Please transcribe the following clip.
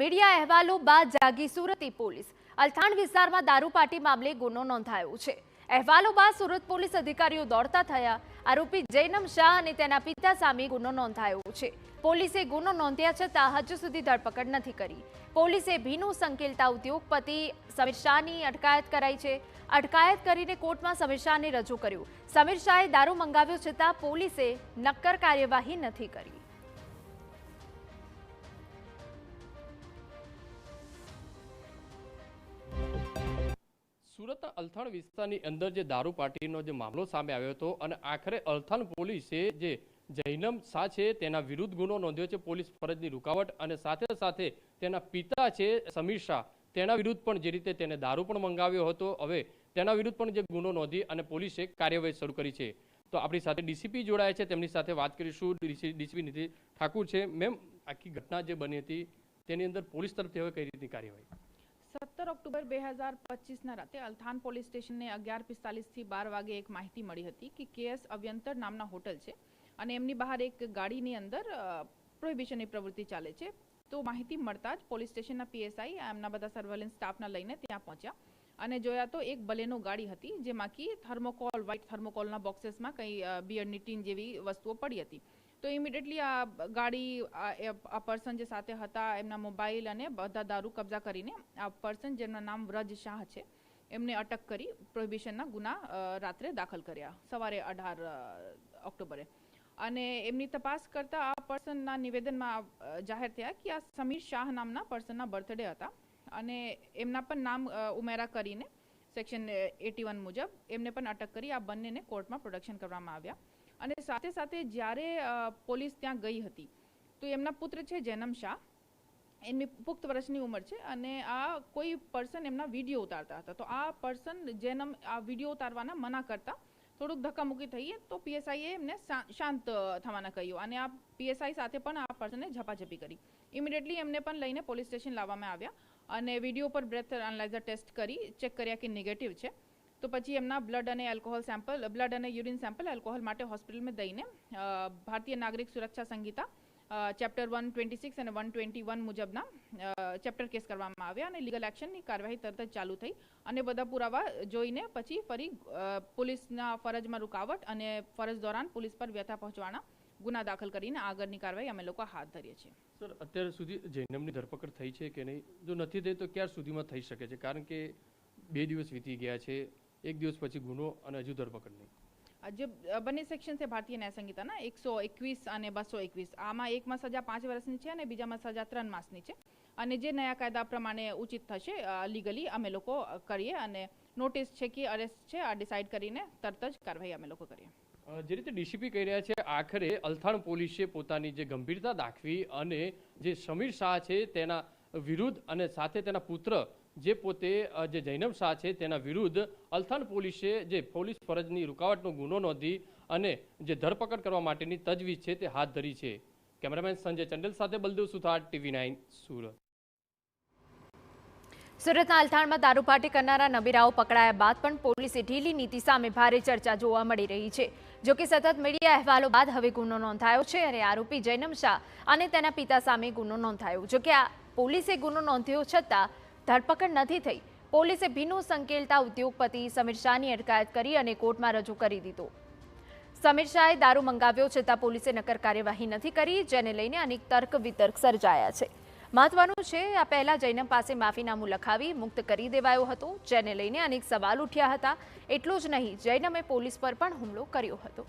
Media અહેવાલો બાદ જાગી સુરતી પોલીસ। અલથાણ વિસ્તારમાં દારૂ પાર્ટી મામલે ગુનો નોંધાયો છે। અહેવાલો બાદ સુરત પોલીસ અધિકારીઓ દોડતા થયા। આરોપી જૈનમ શાહ અને તેના પિતા સામે ગુનો નોંધાયો છે। પોલીસે ગુનો નોંધ્યા છતાં હજુ સુધી ધરપકડ નથી કરી। પોલીસે ભીનું સંકેલતા ઉદ્યોગપતિ સમીર શાહની અટકાયત કરાઈ છે। અટકાયત કરીને કોર્ટમાં સમીર શાહને રજૂ કર્યું। સમીર શાહે દારૂ મંગાવ્યો છતાં પોલીસે નક્કર કાર્યવાહી નથી કરી। સુરતના અલથાણ વિસ્તારની અંદર જે દારૂ પાર્ટીનો જે મામલો સામે આવ્યો હતો અને આખરે અલથાણ પોલીસે જે જૈનમ શાહ છે તેના વિરુદ્ધ ગુનો નોંધ્યો છે। પોલીસ ફરજની રૂકાવટ અને સાથે સાથે તેના પિતા છે સમીર શાહ તેના વિરુદ્ધ પણ જે રીતે તેને દારૂ પણ મંગાવ્યો હતો, હવે તેના વિરુદ્ધ પણ જે ગુનો નોંધી અને પોલીસે કાર્યવાહી શરૂ કરી છે। તો આપણી સાથે ડીસીપી જોડાયા છે, તેમની સાથે વાત કરીશું। ડીસીપી નિધિ ઠાકુર છે। મેમ, આખી ઘટના જે બની હતી તેની અંદર પોલીસ તરફથી હવે કઈ રીતની કાર્યવાહી? 17 ઓક્ટોબર 2025 રાતે અલથાણ પોલીસ સ્ટેશનને 11:45 થી 12 વાગે એક માહિતી મળી હતી કે કેએસ અવ્યંતર નામના હોટલ છે અને એમની બહાર એક ગાડીની અંદર પ્રોહિબિશનની પ્રવૃત્તિ ચાલે છે। તો માહિતી મળતા જ પોલીસ સ્ટેશનના પીએસઆઈ એમના બધા સર્વેલન્સ સ્ટાફના લઈને ત્યાં પહોંચ્યા અને જોયા તો એક બલેનો ગાડી હતી જેમાં કે થર્મોકોલ, વ્હાઇટ થર્મોકોલના બોક્સેસમાં કંઈ બિયરની ટીન જેવી વસ્તુઓ પડી હતી। તો ઇમિડિયેટલી આ ગાડી આ પર્સન જે સાથે હતા એમના મોબાઈલ અને બધા દારૂ કબજા કરીને આ પર્સન જેમનું નામ વ્રજ શાહ છે એમને અટક કરી પ્રોહિબિશનના ગુના રાત્રે દાખલ કર્યા સવારે 18 ઓક્ટોબરે। અને એમની તપાસ કરતા આ પર્સનના નિવેદનમાં જાહેર થયા કે આ સમીર શાહ નામના પર્સનના બર્થડે હતા અને એમના પણ નામ ઉમેરા કરીને સેક્શન 81 મુજબ એમને પણ અટક કરી આ બંનેને કોર્ટમાં પ્રોડક્શન કરવામાં આવ્યા। અને સાથે સાથે જ્યારે પોલીસ ત્યાં ગઈ હતી તો એમના પુત્ર છે જૈનમ શાહ, એમની પુખ્ત વર્ષની ઉંમર છે અને આ કોઈ પર્સન એમના વિડીયો ઉતારતા હતા। તો આ પર્સન જૈનમ આ વિડીયો ઉતારવાના મના કરતા થોડુંક ધક્કામુક્કી થઈ તો પીએસઆઈએ એમને શાંત થવાના કહ્યું અને આ પીએસઆઈ સાથે પણ આ પર્સને ઝપાઝપી કરી। ઇમિડિયેટલી એમને પણ લઈને પોલીસ સ્ટેશન લાવવામાં આવ્યા અને વિડીયો પર બ્રેથ એનાલાઇઝર ટેસ્ટ કરી ચેક કર્યા કે નેગેટિવ છે। તો પછી એમના બ્લડ અને યુરિન સેમ્પલ એલ્કોહોલ માટે હોસ્પિટલમાં દઈને ભારતીય નાગરિક સુરક્ષા સંહિતા ચેપ્ટર 126 અને 121 મુજબના ચેપ્ટર કેસ કરવામાં આવ્યા અને લીગલ એક્શનની કાર્યવાહી તરત જ ચાલુ થઈ અને બધા પુરાવા જોઈને પછી ફરી પોલીસના ફરજમાં રૂકાવટ અને ફરજ દોરાન પોલીસ પર વ્યથા પહોંચવાના ગુના દાખલ કરીને આગળની કાર્યવાહી અમે લોકો હાથ ધરીએ છીએ। સર, અત્યાર સુધી જૈનમની ધરપકડ થઈ છે કે નહીં? જો નથી થઈ તો ક્યાર સુધીમાં થઈ શકે છે? કારણ કે 2 દિવસ વીતી ગયા છે, 1 દિવસ પછી ગુનો અને હજુ ધરપકડ નહીં। જે બંને સેક્શન છે ભારતીય ન્યાય સંહિતાના 121 અને 221, આમાં એકમાં સજા 5 વર્ષની છે અને બીજામાં સજા 3 માસની છે અને જે નયા કાયદા પ્રમાણે ઉચિત થશે લીગલી અમે લોકો કરીએ અને નોટિસ છે કે અરેસ્ટ છે આ ડિસાઇડ કરીને તરત જ કાર્યવાહી અમે લોકો કરીએ। જે રીતે ડીસીપી કહી રહ્યા છે, આખરે અલથાણ પોલીસે પોતાની જે ગંભીરતા દાખવી અને જે સમીર શાહ છે તેના વિરુદ્ધ અને સાથે તેના પુત્ર જે પોતે જે જૈનમ શાહ છે તેના વિરુદ્ધ અલથાણ પોલીસે જે પોલીસ ફરજની રૂકાવટનો ગુનો નોંધી અને જે ધરપકડ કરવા માટેની તજવીજ છે તે હાથ ધરી છે। કેમેરામેન સંજય ચંડેલ સાથે બલદેવ સુથાર, TV9 સુરત। સુરતના અલથાણમાં દારૂ પાર્ટી કરનારા નબીરાઓ પકડાયા બાદ પણ પોલીસે ઢીલી નીતિ સામે ભારે ચર્ચા જોવા મળી રહી છે। જોકે સતત મીડિયા અહેવાલો બાદ હવે ગુનો નોંધાયો છે અને આરોપી જૈનમ શાહ અને તેના પિતા સામે ગુનો નોંધાયો। જોકે આ પોલીસે ગુનો નોંધ્યો છતાં ધરપકડ નથી થઈ। પોલીસે ભીનું સંકેલતા ઉદ્યોગપતિ સમીર શાહની અટકાયત કરી અને કોર્ટમાં રજૂ કરી દીધો। સમીર શાહે દારૂ મંગાવ્યો છતાં પોલીસે નક્કર કાર્યવાહી નથી કરી, જેને લઈને અનેક તર્ક વિતર્ક સર્જાયા છે। મહત્વનું છે, આ પહેલા જૈનમ પાસે માફીનામું લખાવી મુક્ત કરી દેવાયો હતો, જેને લઈને અનેક સવાલ ઉઠ્યા હતા। એટલું જ નહીં, જૈનમે પોલીસ પર પણ હુમલો કર્યો હતો।